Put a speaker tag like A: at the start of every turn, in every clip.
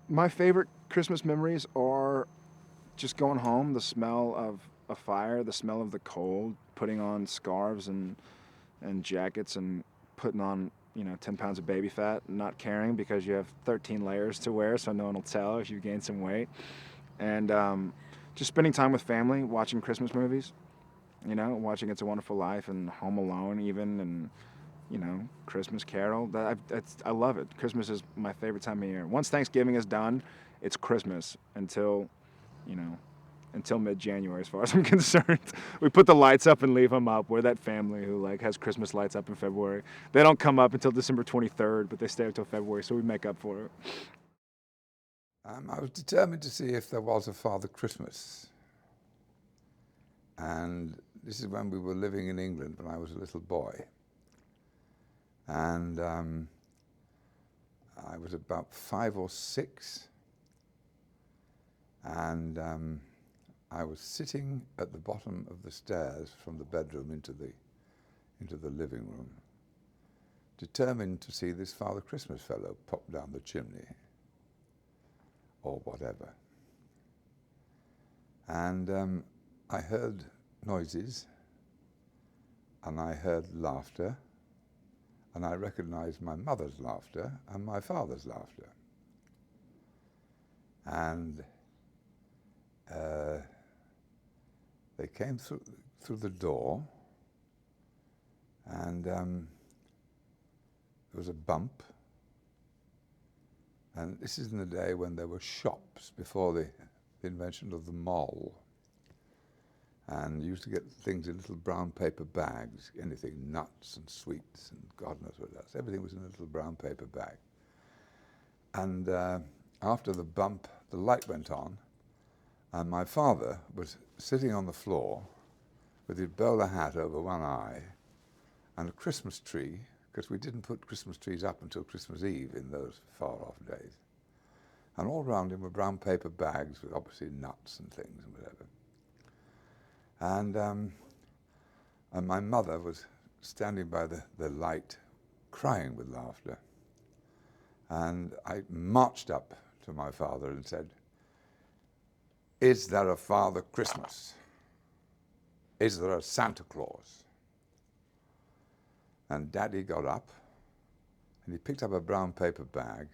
A: My favorite Christmas memories are just going home, the smell of a fire, the smell of the cold, putting on scarves and jackets and putting on, 10 pounds of baby fat, not caring because you have 13 layers to wear, so no one will tell if you gain some weight. And just spending time with family, watching Christmas movies, watching It's a Wonderful Life and Home Alone, even, and Christmas Carol. I love it. Christmas is my favorite time of year. Once Thanksgiving is done, it's Christmas you know, until mid-January, as far as I'm concerned. We put the lights up and leave them up. We're that family who has Christmas lights up in February. They don't come up until December 23rd, but they stay until February, so we make up for it.
B: I was determined to see if there was a Father Christmas. And this is when we were living in England when I was a little boy. And I was about 5 or 6. And I was sitting at the bottom of the stairs from the bedroom into the living room, determined to see this Father Christmas fellow pop down the chimney or whatever. And I heard noises, and I heard laughter, and I recognized my mother's laughter and my father's laughter. And they came through the door, and there was a bump. And this is in the day when there were shops before the invention of the mall. And you used to get things in little brown paper bags, anything, nuts and sweets and God knows what else. Everything was in a little brown paper bag. And after the bump, the light went on, and my father was sitting on the floor with his bowler hat over one eye and a Christmas tree, because we didn't put Christmas trees up until Christmas Eve in those far-off days. And all around him were brown paper bags with obviously nuts and things and whatever. And my mother was standing by the light, crying with laughter. And I marched up to my father and said, "Is there a Father Christmas? Is there a Santa Claus?" And Daddy got up, and he picked up a brown paper bag,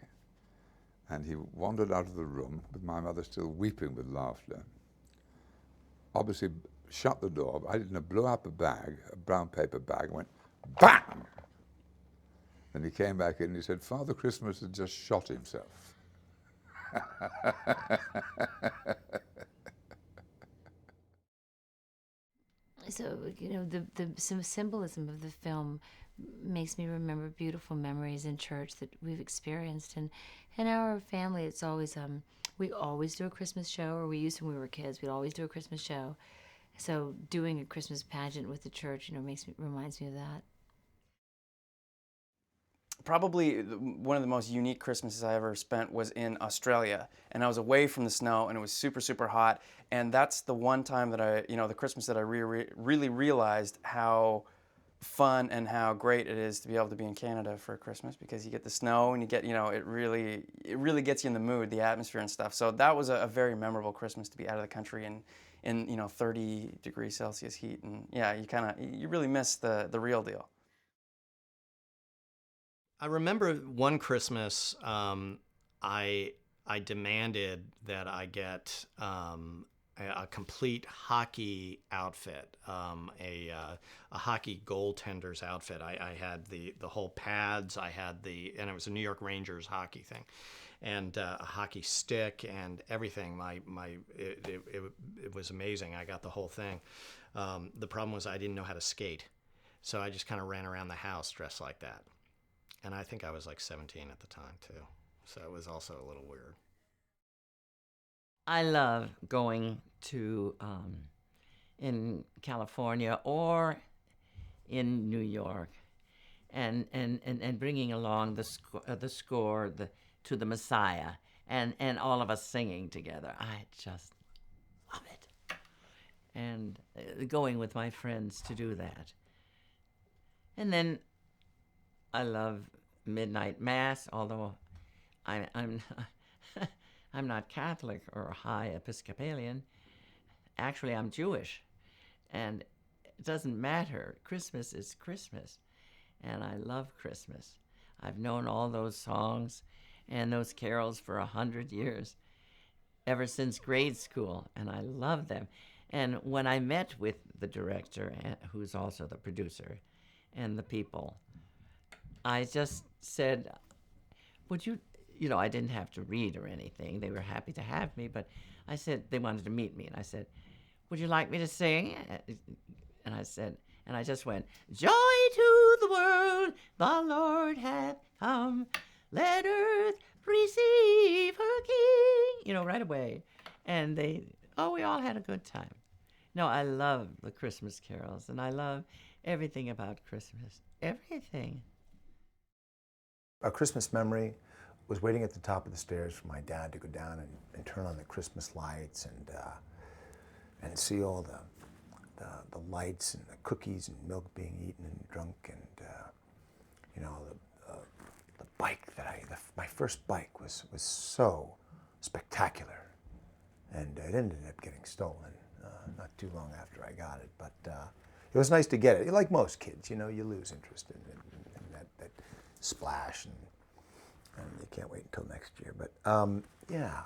B: and he wandered out of the room with my mother still weeping with laughter. Obviously shut the door, but I didn't blew up a bag, a brown paper bag, and went BAM! And he came back in and he said, "Father Christmas had just shot himself."
C: So, the some symbolism of the film makes me remember beautiful memories in church that we've experienced. And in our family, it's always, we always do a Christmas show, or we used to when we were kids, we'd always do a Christmas show. So doing a Christmas pageant with the church, reminds me of that.
D: Probably one of the most unique Christmases I ever spent was in Australia, and I was away from the snow, and it was super, super hot. And that's the one time that the Christmas that I really realized how fun and how great it is to be able to be in Canada for Christmas, because you get the snow and you get, it really gets you in the mood, the atmosphere and stuff. So that was a very memorable Christmas, to be out of the country and in 30 degrees Celsius heat. And yeah, you really miss the real deal.
E: I remember one Christmas, I I demanded that I get a complete hockey outfit, a hockey goaltender's outfit. I had the whole pads. I had and it was a New York Rangers hockey thing, and a hockey stick and everything. It was amazing. I got the whole thing. The problem was I didn't know how to skate, so I just kind of ran around the house dressed like that. And I think I was like 17 at the time too, so it was also a little weird.
F: I love going to in California or in New York, and bringing along the score to the Messiah, and all of us singing together. I just love it, and going with my friends to do that. And then I love midnight mass, although I'm I'm not Catholic or high Episcopalian. Actually, I'm Jewish. And it doesn't matter. Christmas is Christmas. And I love Christmas. I've known all those songs and those carols for 100 years, ever since grade school, and I love them. And when I met with the director, who's also the producer, and the people, I just said, would you, I didn't have to read or anything. They were happy to have me, but I said, they wanted to meet me, and I said, would you like me to sing? And I said, and I just went, joy to the world, the Lord hath come. Let earth receive her King. Right away. And we all had a good time. No, I love the Christmas carols, and I love everything about Christmas. Everything.
G: A Christmas memory was waiting at the top of the stairs for my dad to go down and turn on the Christmas lights and see all the lights and the cookies and milk being eaten and drunk, and the bike my first bike was so spectacular, and it ended up getting stolen not too long after I got it. But it was nice to get it. Like most kids, you lose interest in that splash, and you can't wait until next year. But yeah,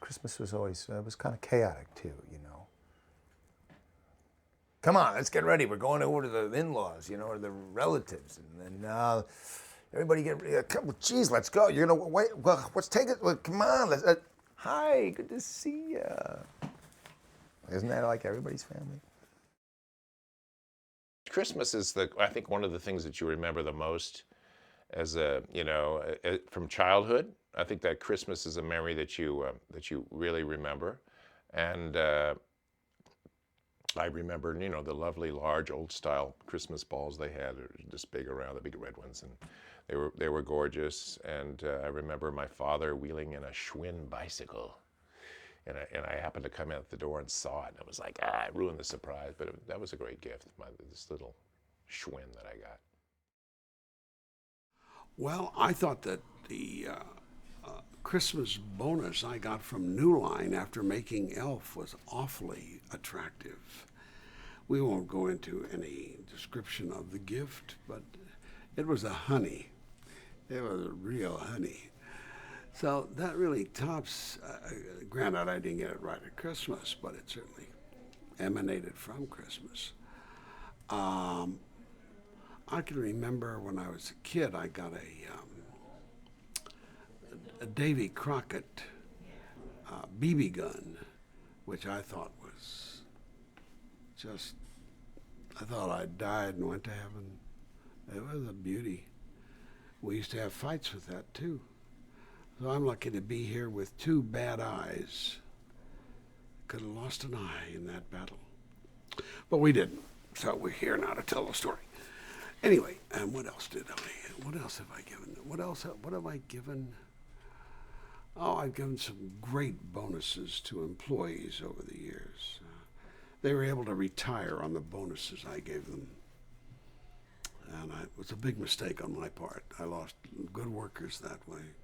G: Christmas was always was kind of chaotic too, Come on, let's get ready. We're going over to the in-laws, or the relatives, and then everybody get ready. Geez, let's go. You're gonna wait. Well, let's take it. Well, come on. Let's. Hi, good to see you. Isn't that like everybody's family?
H: Christmas is I think one of the things that you remember the most as from childhood. I think that Christmas is a memory that you really remember, and I remember the lovely large old style Christmas balls they had, this big around, the big red ones, and they were gorgeous. And I remember my father wheeling in a Schwinn bicycle, and I happened to come out the door and saw it, and it was like, it ruined the surprise, but that was a great gift, this little Schwinn that I got.
I: Well, I thought that the Christmas bonus I got from New Line after making Elf was awfully attractive. We won't go into any description of the gift, but it was a honey. It was a real honey. So that really tops, granted I didn't get it right at Christmas, but it certainly emanated from Christmas. I can remember when I was a kid, I got a Davy Crockett BB gun, which I thought was just, I thought I died and went to heaven. It was a beauty. We used to have fights with that too. So I'm lucky to be here with two bad eyes. Could have lost an eye in that battle. But we didn't. So we're here now to tell the story. Anyway, what else have I given? What have I given? Oh, I've given some great bonuses to employees over the years. They were able to retire on the bonuses I gave them. And it was a big mistake on my part. I lost good workers that way.